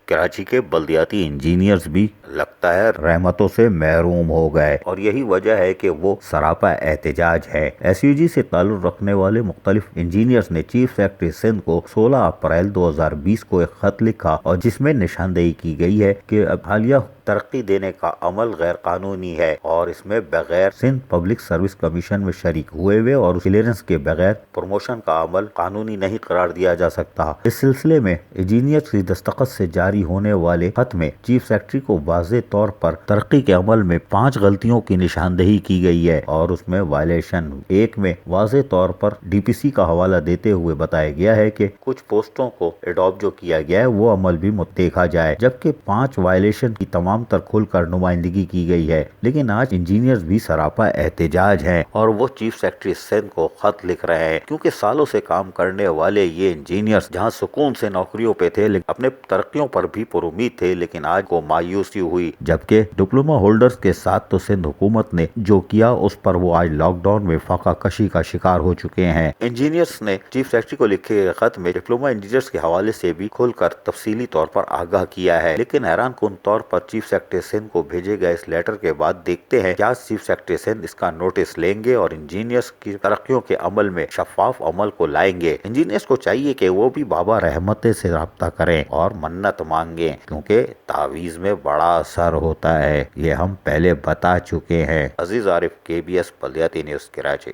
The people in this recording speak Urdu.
کراچی کے بلدیاتی انجینئرز بھی لگتا ہے رحمتوں سے محروم ہو گئے، اور یہی وجہ ہے کہ وہ سراپا احتجاج ہے۔ ایس یو جی سے تعلق رکھنے والے مختلف انجینئرز نے چیف سیکرٹری سندھ کو 16 اپریل 2020 کو ایک خط لکھا، اور جس میں نشاندہی کی گئی ہے کہ حالیہ ترقی دینے کا عمل غیر قانونی ہے، اور اس میں بغیر سندھ پبلک سروس کمیشن میں شریک ہوئے اور کلیئرنس کے بغیر پروموشن کا عمل قانونی نہیں قرار دیا جا سکتا۔ اس سلسلے میں انجینئرز کی دستخط سے جاری ہونے والے خط میں چیف سیکرٹری کو واضح طور پر ترقی کے عمل میں 5 غلطیوں کی نشاندہی کی گئی ہے، اور اس میں وائلیشن 1 میں واضح طور پر ڈی پی سی کا حوالہ دیتے ہوئے بتایا گیا ہے کہ کچھ پوسٹوں کو اڈاپٹ جو کیا گیا ہے وہ عمل بھی دیکھا جائے، جبکہ 5 وائلیشن کی تمام تر کھل کر نمائندگی کی گئی ہے۔ لیکن آج انجینئرز بھی سراپا احتجاج ہیں، اور وہ چیف سیکرٹری سندھ کو خط لکھ رہے ہیں، کیونکہ سالوں سے کام کرنے والے یہ انجینئرز جہاں سکون سے نوکریوں پہ تھے، لیکن اپنے ترقیوں پر بھی پر امید تھے، لیکن آج کو مایوسی ہوئی، جبکہ ڈپلومہ ہولڈرز کے ساتھ تو سندھ حکومت نے جو کیا اس پر وہ آج لاک ڈاؤن میں فاقہ کشی کا شکار ہو چکے ہیں۔ انجینئرز نے چیف سیکرٹری کو لکھے خط میں ڈپلومہ انجینئرز کے حوالے سے بھی کھل کر تفصیلی طور پر آگاہ کیا ہے، لیکن حیران کن طور پر چیف سیکرٹری سندھ کو بھیجے گئے اس لیٹر کے بعد دیکھتے ہیں کیا چیف سیکرٹری سندھ اس کا نوٹس لیں گے اور انجینئرز کی ترقیوں کے عمل میں شفاف عمل کو لائیں گے۔ انجینئرز کو چاہیے کہ وہ بھی بابا رحمتے سے رابطہ کریں اور منت مانگیں، کیونکہ تعویذ میں بڑا اثر ہوتا ہے، یہ ہم پہلے بتا چکے ہیں۔ عزیز عارف، KBS بلدیاتی نیوز، کراچی۔